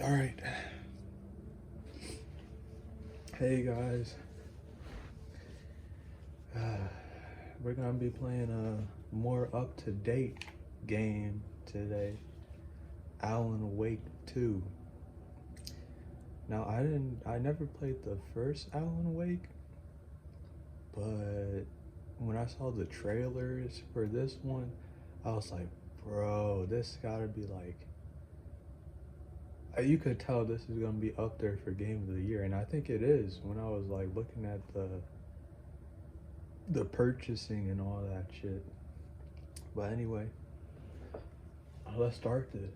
All right. Hey guys. We're gonna be playing a more up-to-date game today. Alan Wake 2. Now I never played the first Alan Wake, but when I saw the trailers for this one, I was like, bro, this gotta be like, you could tell this is gonna be up there for game of the year, and I think it is. When I was like looking at the purchasing and all that shit. But anyway, let's start this.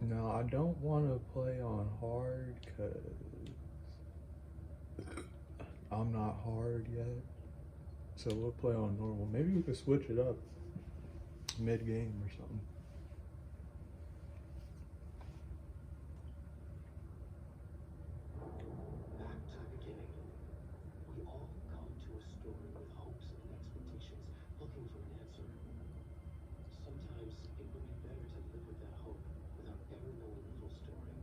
No, I don't want to play on hard because I'm not hard yet. So we'll play on normal. Maybe we could switch it up mid-game or something. Back to the beginning. We all come to a story with hopes and expectations, looking for an answer. Sometimes it would be better to live with that hope without ever knowing the full story.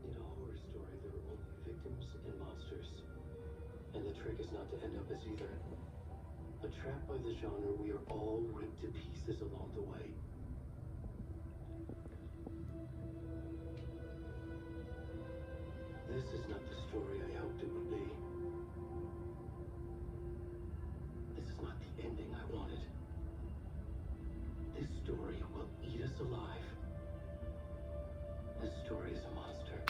In a horror story, there are only victims and monsters. And the trick is not to end up as either. But trapped by the genre, we are all ripped to pieces along the way. This is not the story I hoped it would be. This is not the ending I wanted. This story will eat us alive. This story is a monster.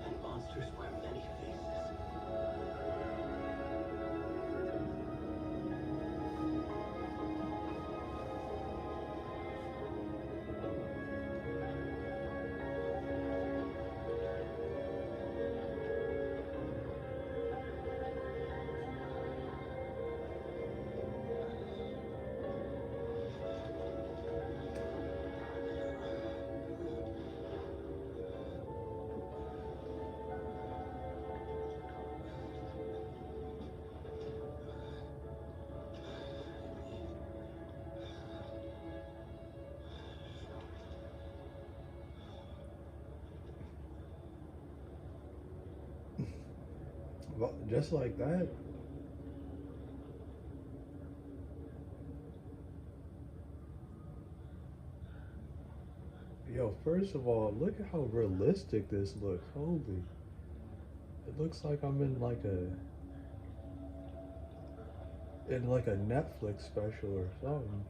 And monsters wear many faces. Well, just like that. Yo, first of all, look at how realistic this looks. Holy. It looks like I'm in like a Netflix special or something.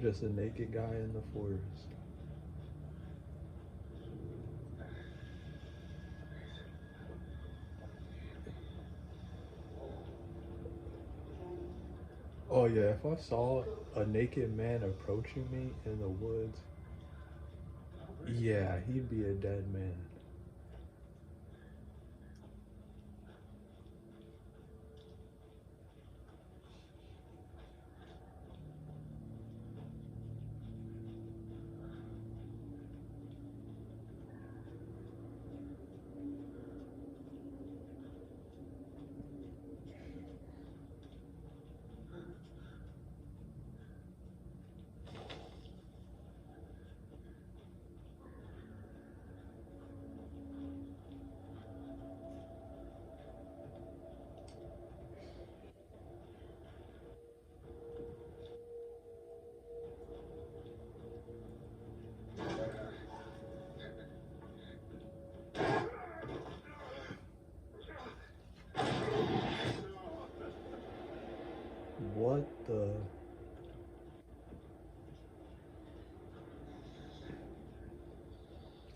Just a naked guy in the forest. Oh yeah, if I saw a naked man approaching me in the woods, yeah, he'd be a dead man.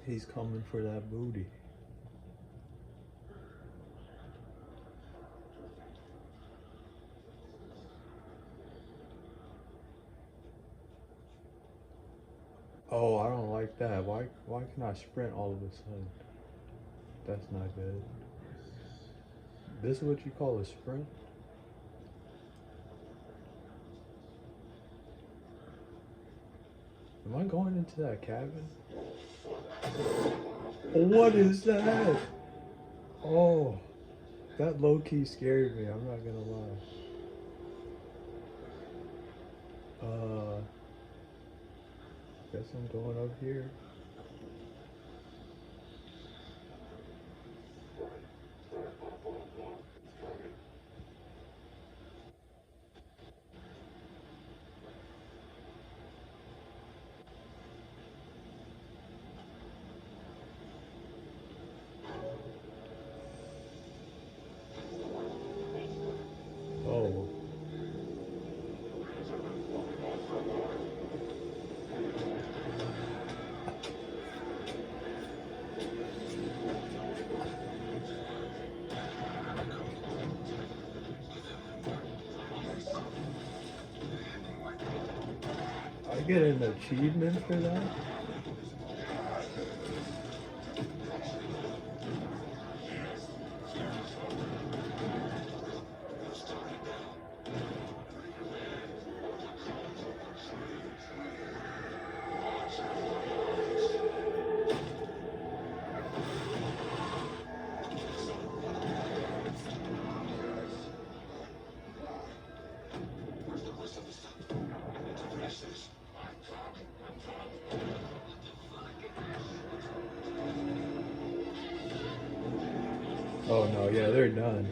He's coming for that booty. Oh, I don't like that. Why can I sprint all of a sudden? That's not good. This is what you call a sprint? Am I going into that cabin? What is that? Oh, that low-key scared me, I'm not gonna lie. Guess I'm going up here. Oh. I get an achievement for that? Oh no, yeah, they're done.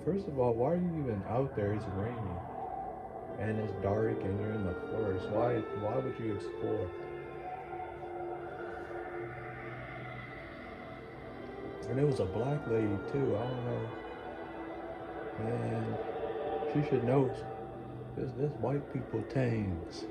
First of all, why are you even out there? It's raining. And it's dark and you're in the forest. Why would you explore? And it was a black lady too, I don't know. Man, she should know this white people things.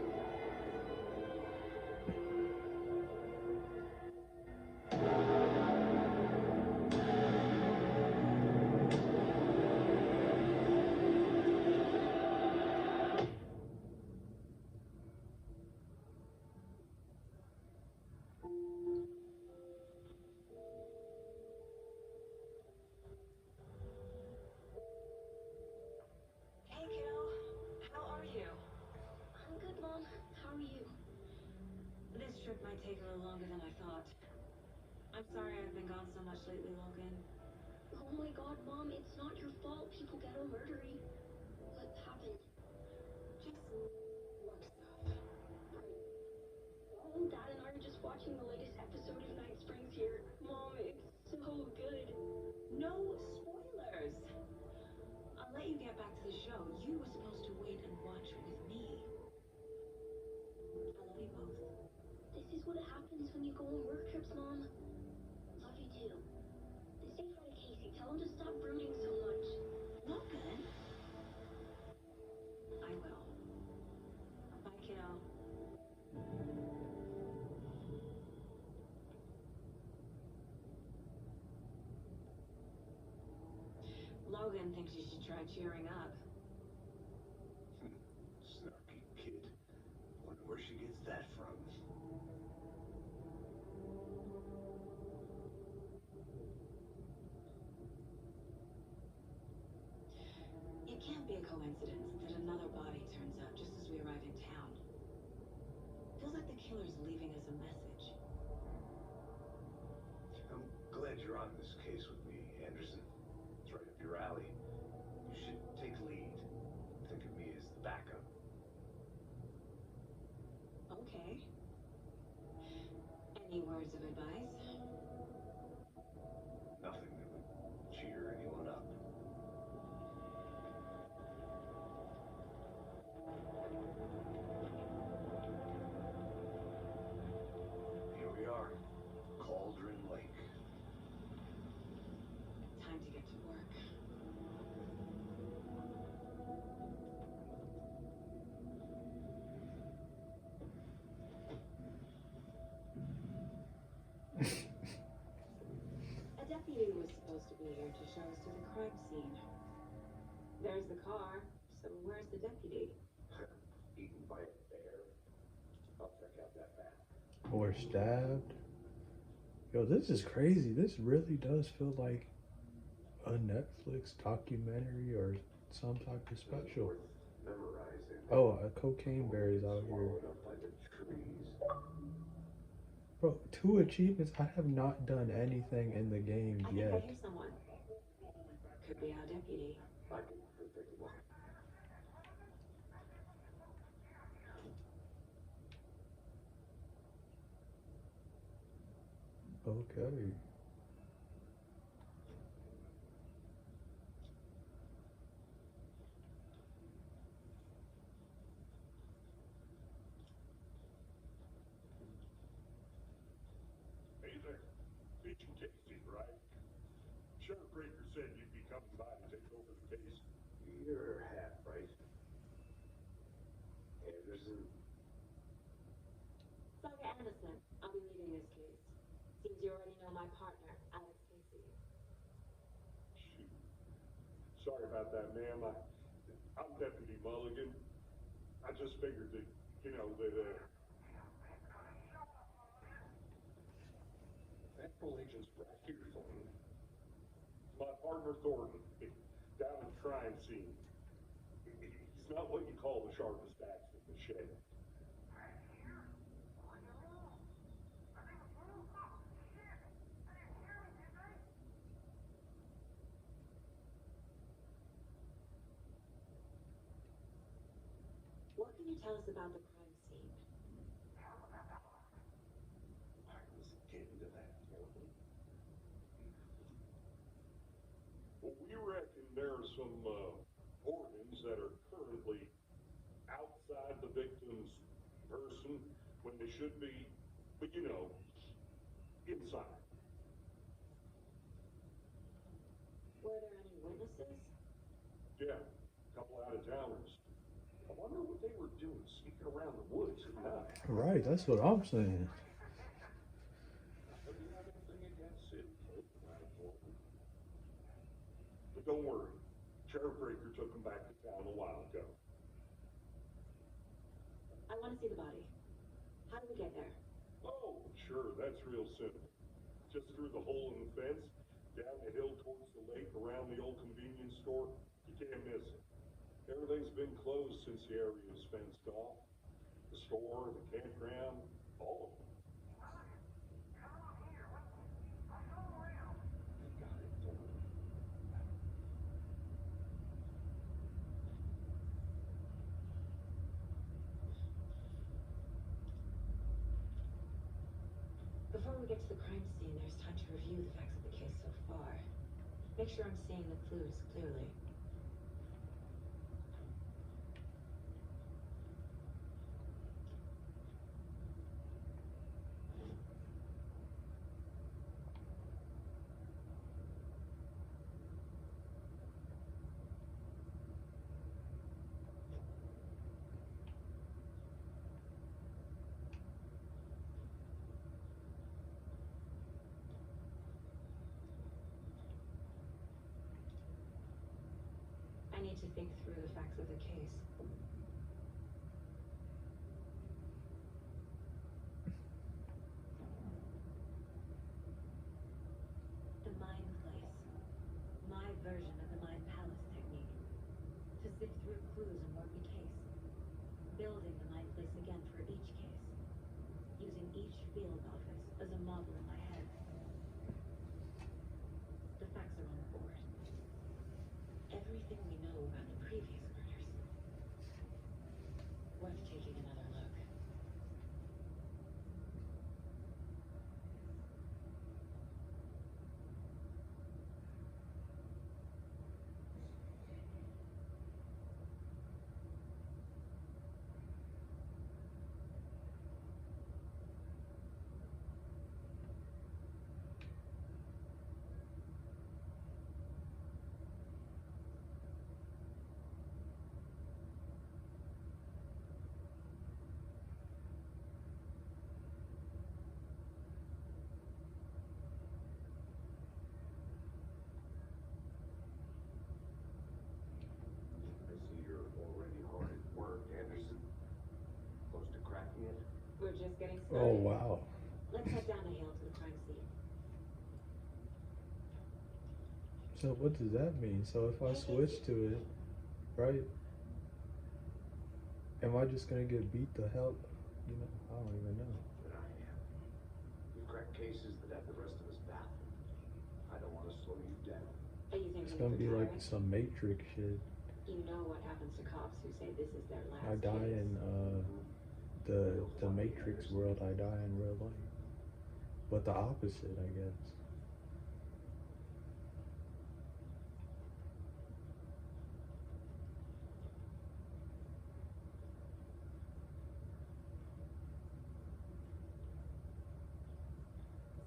Hey kiddo, how are you? I'm good, Mom. How are you? This trip might take a little longer than I thought. I'm sorry I've been gone so much lately, Logan. Oh my god, Mom, it's not your fault people get all murdery. What happened? Just work stuff. Oh, Dad and I are just watching the latest episode of Night Springs here. Mom, it's so good. No spoilers! I'll let you get back to the show. You were supposed to wait and watch with me. I love you both. This is what happens when you go on work trips, Mom. Love you too. And say hi to Casey. Tell him to stop brooding so much. Logan? I will. Bye, kiddo. Logan thinks you should try cheering up. Snarky kid. Wonder where she gets that from. It can't be a coincidence that another body turns up just as we arrive in town. Feels like the killer's leaving us a message. I'm glad you're on this case with me, Anderson. It's right up your alley. You should take lead. Think of me as the backup. Okay. Any words of advice? Nothing that would cheer anyone up. Here we are, Cauldron Lake. deputy was supposed to be here to show us to the crime scene. There's the car, so where's the deputy? Eaten by a bear. I'll check out that back. Or stabbed. Yo, this is crazy. This really does feel like a Netflix documentary or some type of special. Memorizing. Oh, cocaine berries out here. Swallowed up by the trees. Bro, 2 achievements. I have not done anything in the game I think I yet. hear someone. Could be our deputy. I can take a walk. Okay. Hey there. Agent Casey, right? Sheriff Breaker said you'd be coming by to take over the case. Your hat, right? Anderson. Sergeant Anderson, I'll be leading this case. Seems you already know my partner, Alex Casey. Shoot. Sorry about that, ma'am. I'm Deputy Mulligan. I just figured that, that, Federal agents back here, Thornton. my partner Thornton, down at the crime scene. He's not what you call the sharpest axe in the shed. What can you tell us about the crime scene? I was getting to that, Thornton. Well, we reckon there are some organs that are currently outside the victim's person when they should be, but inside. Were there any witnesses? Yeah, a couple out of towners. I wonder what they were doing sneaking around the woods at night. Right, that's what I'm saying. Do you have anything against it? But don't worry, Sheriff Breaker took them back to town a while ago. I want to see the body. How do we get there? Oh, sure, that's real simple. Just through the hole in the fence, down the hill towards the lake, around the old convenience store. You can't miss it. Everything's been closed since the area was fenced off. The store, the campground, all of them. You got it, Thornton. Before we get to the crime scene, there's time to review the facts of the case so far. Make sure I'm seeing the clues clearly. I need to think through the facts of the case. The Mind Place. My version of the Mind Palace technique. To sift through clues and work a case. Building the Mind Place again for each case. Using each field office as a model in my head. The facts are on the board. Everything we know about the previous murders. Worth taking another look. wow. Let's head down the hill to the crime scene. So what does that mean? So if I switch to it, right? Am I just gonna get beat the hell? You know, I don't even know. But I am. You crack cases that have the rest of us baffled. I don't want to slow you down. But you think It's he's gonna be like retiring? some Matrix shit. You know what happens to cops who say this is their last I die case. in the Matrix world. I die in real life, but the opposite, I guess.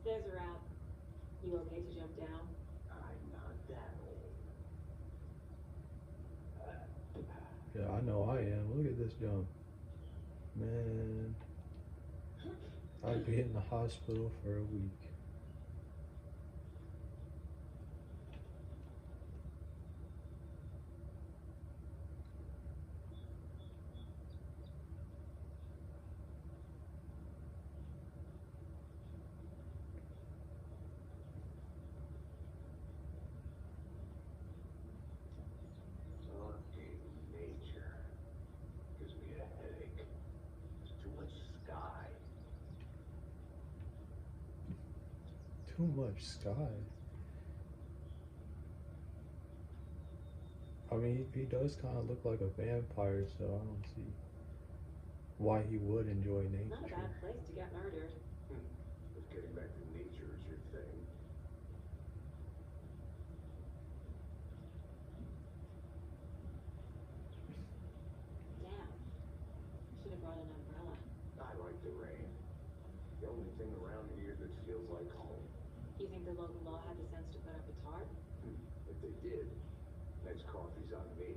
Stairs are out. You okay to jump down? I'm not that old. Yeah, I know I am. Look at this jump, man. I'd be in the hospital for a week. Fucking nature. Gives me a headache. There's too much sky. Too much sky. I mean, he does kind of look like a vampire, so I don't see why he would enjoy Not a nature. bad place to get murdered. If getting back to nature is your thing. Damn. Should have brought an umbrella. I like the rain. The only thing around here that feels like home. You think the local law had the sense to put up a tarp? If they did, next coffee's on me.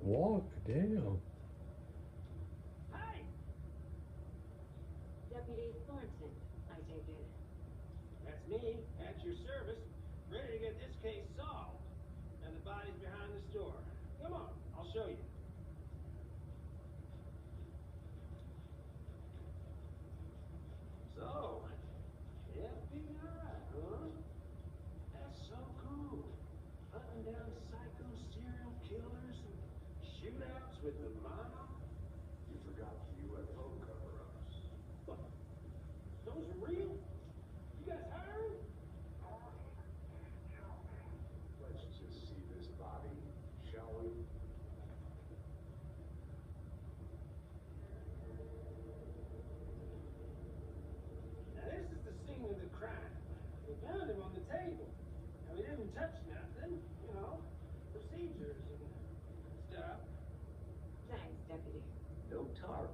Walk, damn. Hey! Deputy Thornton, I take it. That's me, at your service, ready to get this case solved. And the body's behind the store. Come on, I'll show you. So, FBI, huh? That's so cool. Hunting down psycho serial killers and shootouts with the mob. You forgot the UFO cover-ups. What? Those are real? You guys hiring? Let's just see this body, shall we? Now this is the scene of the crime. We found him on the table. And we didn't touch nothing, you know, procedures and stuff. Thanks, Deputy. No tarp.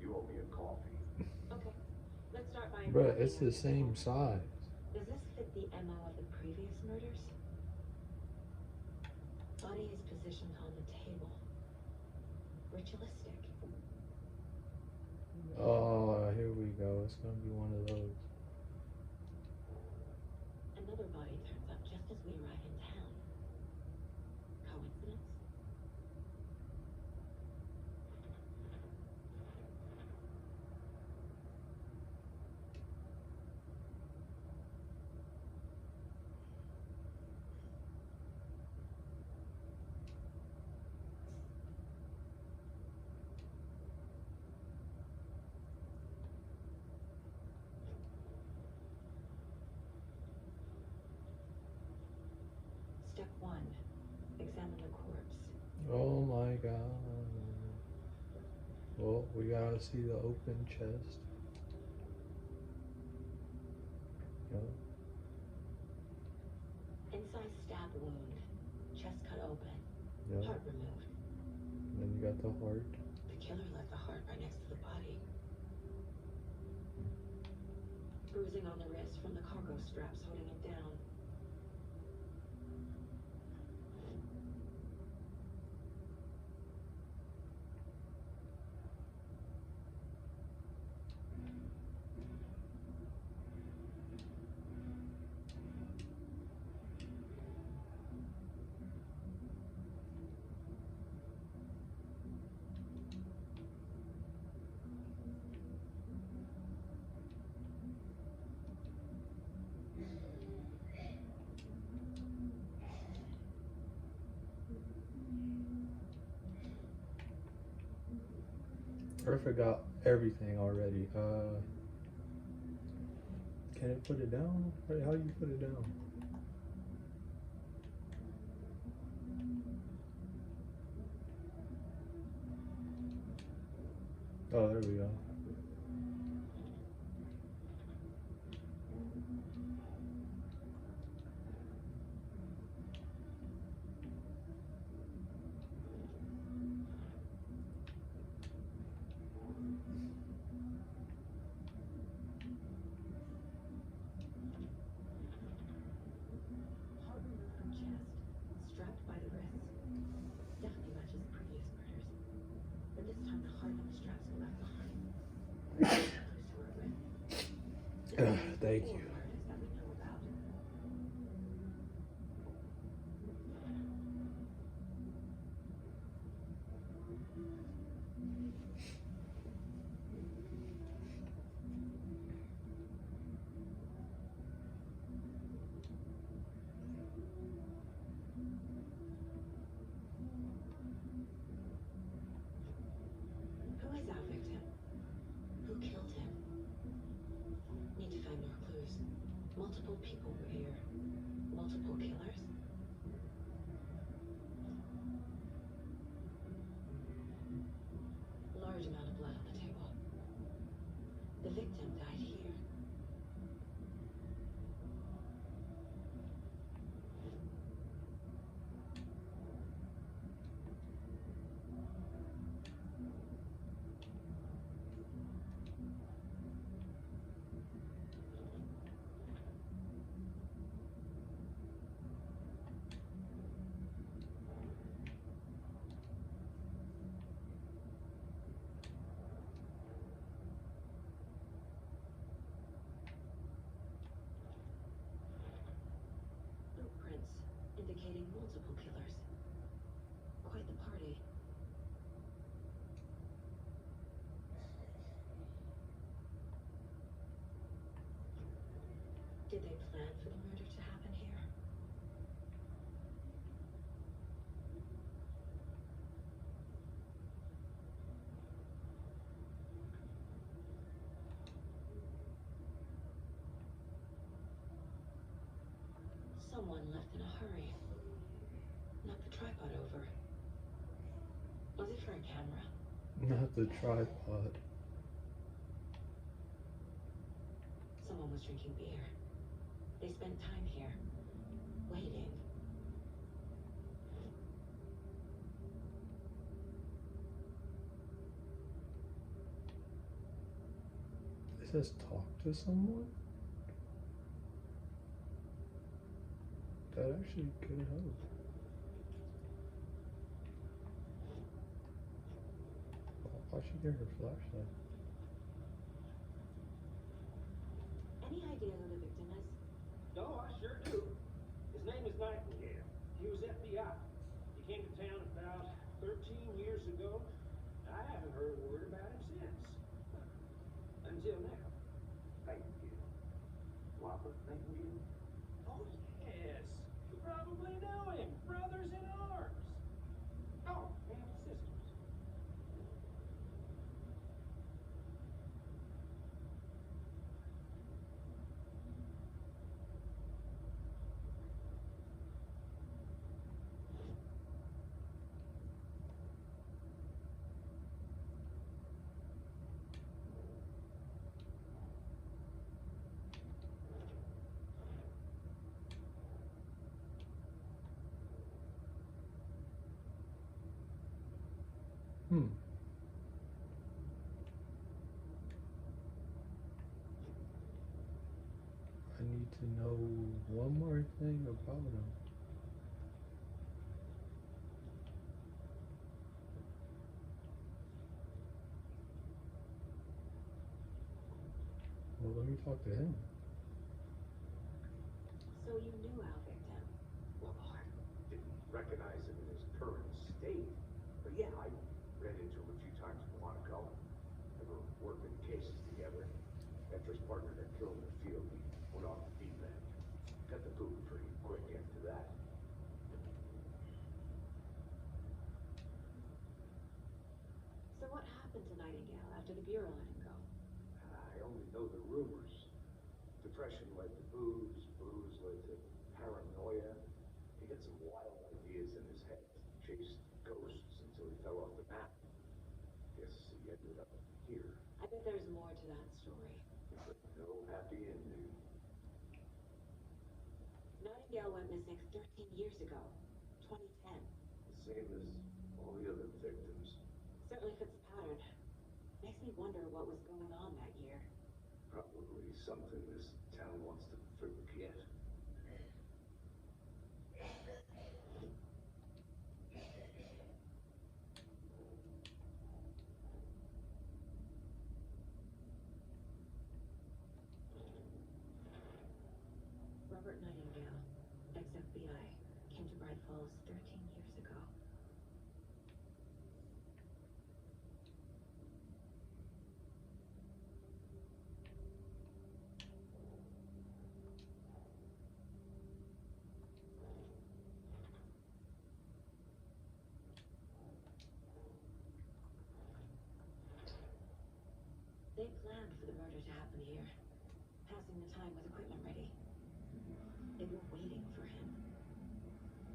You owe me a coffee. Okay. Let's start by Bruh, it's the examining same size. Does this fit the MO of the previous murders? Body is positioned on the table. Ritualistic. Oh, here we go. It's gonna be one of those. Another body turns up just as we arrive in town. Coincidence? Step 1. Examine the corpse. Oh my god. Well, we gotta see the open chest. Yep. Inside stab wound. Chest cut open. Yep. Heart removed. Then you got the heart. The killer left the heart right next to the body. Bruising on the wrist from the cargo straps holding it down. I forgot everything already. Can it put it down? How do you put it down? Oh, there we go. Heart removed from chest, strapped by the wrists. Definitely matches the previous murders. But this time the heart and the straps were left behind. Close to her wrist. Thank Four you. murders that we know about. Who is our victim? Who killed him? Need to find more clues. Multiple people were here. Multiple killers? Large amount of blood on the table. The victim died here. Footprints indicating multiple killers. Quite the party. Did they plan for the murder to happen here? Someone left in a hurry. Knocked the tripod over. Was it for a camera? Not the tripod. Someone was drinking beer. They spent time here, waiting. It says talk to someone? That actually could help. Why'd she get her flashlight? Any idea who the victim is? No, I sure do. His name is Nightingale. He was FBI. He came to town about 13 years ago. I haven't heard a word about him since. Until now. Nightingale. Robert Nightingale? Oh, yes. You probably know him. Brothers in arms. Oh, and sisters. Hmm. I need to know one more thing about him. Well, let me talk to him. So you knew our victim? Well, I didn't recognize him in his current state. But yeah, I ran into him a few times in Quantico. Never worked in cases together. After his partner got killed in the field, he went off the deep end. Got the boot pretty quick after that. So what happened to Nightingale? ended up here. I bet there's more to that story. But no happy ending. Nightingale went missing 13 years ago, 2010. The same as all the other victims. Certainly fits the pattern. Makes me wonder what was going on that year. Probably something this town wants to forget. Robert Nightingale, ex-FBI, came to Bright Falls 13 years ago. They planned for the murder to happen here, passing the time with equipment ready. They were waiting for him.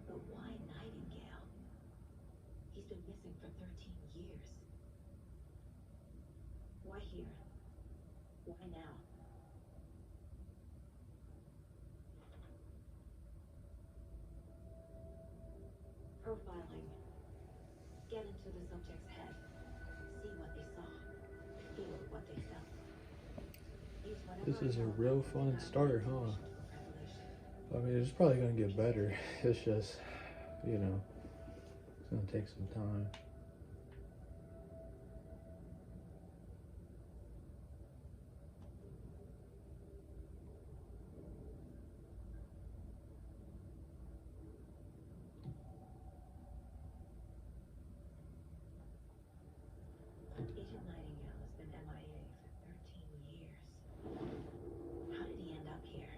But why Nightingale? He's been missing for 13 years. Why here? Why now? Profiling. Get into the subject's head. See what they saw. Feel what they felt. Use whatever This is a you real know fun without start, huh? revelation for revelation. I mean, it's probably gonna get better. It's just, you know, it's gonna take some time. Agent Nightingale has been MIA for 13 years. How did he end up here?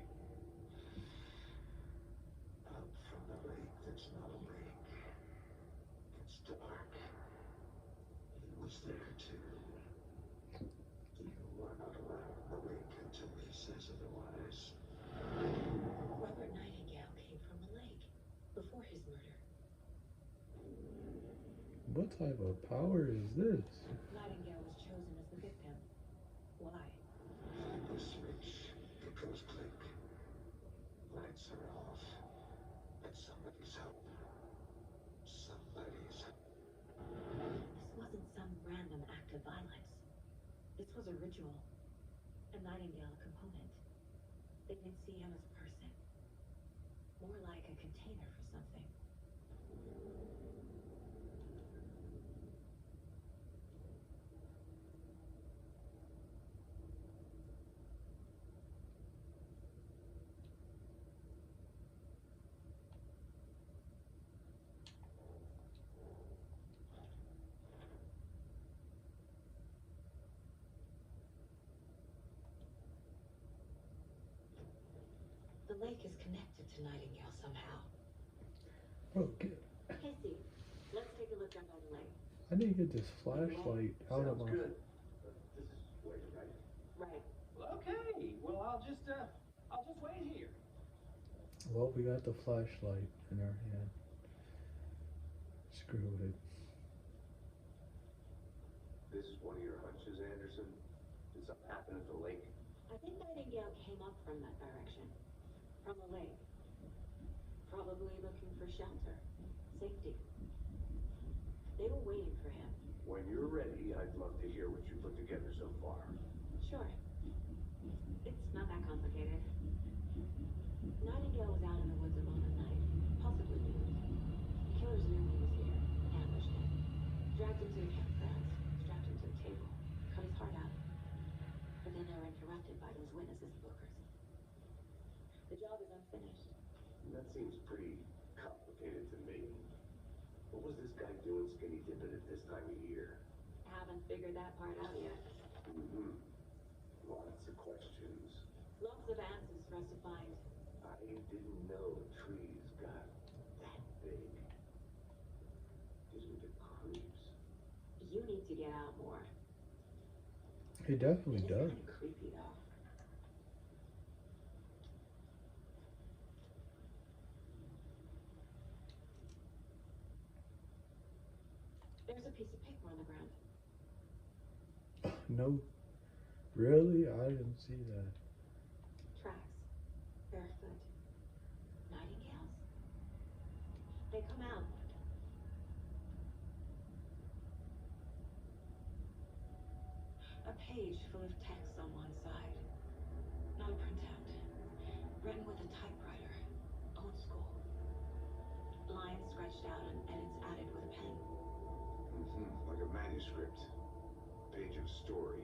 Up from the lake that's not a lake. It's dark. He was there too. You are not allowed in the lake until he says otherwise. Robert Nightingale came from a lake before his murder. What type of power is this? Nightingale was chosen as the victim. Why? The switch, it goes click. Lights are off. It's somebody's help. Somebody's help. This wasn't some random act of violence. This was a ritual. A Nightingale component. They didn't see him as a person. More like a container for something. The lake is connected to Nightingale somehow. Bro, get, Casey, let's take a look down by the lake. I need to get this flashlight out of Sounds my. good. This is way right. Right. Well, okay. Well, I'll just wait here. Well, we got the flashlight in our hand. Screw it. This is one of your hunches, Anderson? Did something happen at the lake? I think Nightingale came up from that direction. From the lake. Probably looking for shelter. Safety. They were waiting for him. When you're ready, I'd love to hear what you put together so far. Sure. It's not that complicated. Nightingale was out in the woods alone at night. Possibly nude. Killers knew he was here. Ambushed him. Dragged him to the campgrounds. Strapped him to the table. Cut his heart out. But then they were interrupted by those witnesses bookers. The job is unfinished. That seems pretty complicated to me. What was this guy doing skinny dipping at this time of year? Haven't figured that part out yet. Mm-hmm. Lots of questions. Lots of answers for us to find. I didn't know trees got that big. Gives me the creeps. You need to get out more. He definitely It is does. kind of creepy though. There's a piece of paper on the ground. No, really? I didn't see that. Tracks. Barefoot. Nightingales? They come out. A page full of text on one side. Not a printout. Written with a typewriter. Old school. Lines scratched out and edits added with a pen. Like a manuscript. Page of story.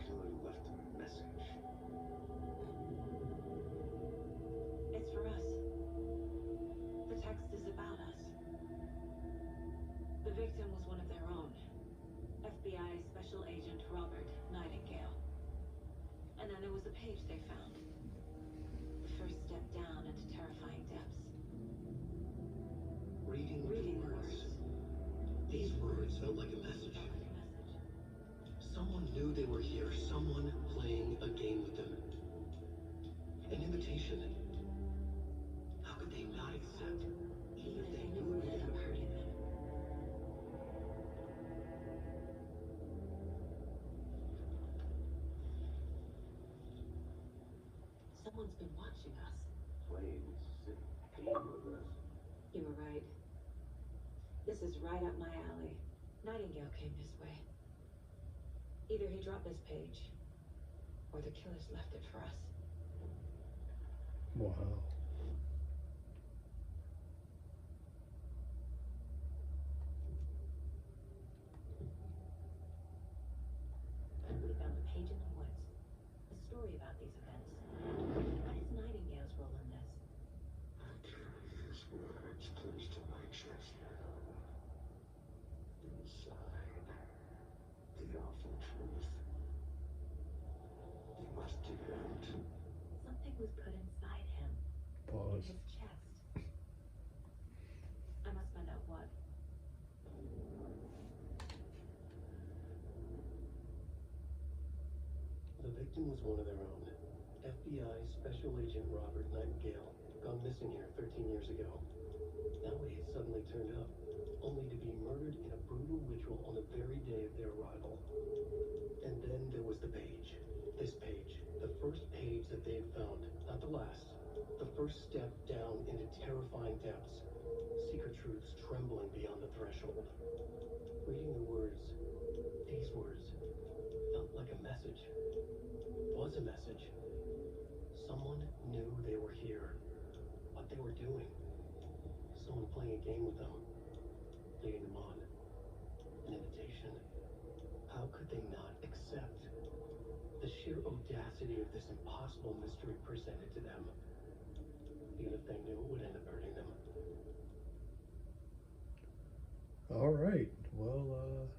Killer left a message. It's for us. The text is about us. The victim was one of their own. FBI Special Agent Robert Nightingale. And then there was a page they found. The first step down into terrifying depths. Reading Reading the the words. words. These words felt like a message. Felt like a message. Someone knew they were here. Someone playing a game with them. An invitation. How could they not accept? Even if they knew it would end up hurting them. Someone's been watching us. Playing sick game with us. You were right. This is right up my alley. Nightingale came this way. Either he dropped this page, or the killers left it for us. Wow. We found a page in the woods. A story about these events. What is Nightingale's role in this? These words close to my chest now. Inside, the awful truth. You must get it out. Something was put inside him. Pause. In his chest. I must find out what. The victim was one of their own. FBI Special Agent Robert Nightingale, gone missing here 13 years ago. Now he had suddenly turned up, only to be murdered in a brutal ritual on the very day of their arrival. And then there was the page. This page. The first page that they had found. Not the last. The first step down into terrifying depths. Secret truths trembling beyond the threshold. Reading the words, these words, felt like a message. Was a message. Someone knew they were here. What they were doing. Someone playing a game with them. Leading them on. An invitation. How could they not accept the sheer audacity of this impossible mystery presented to them? Even if they knew it would end up hurting them. All right. Well,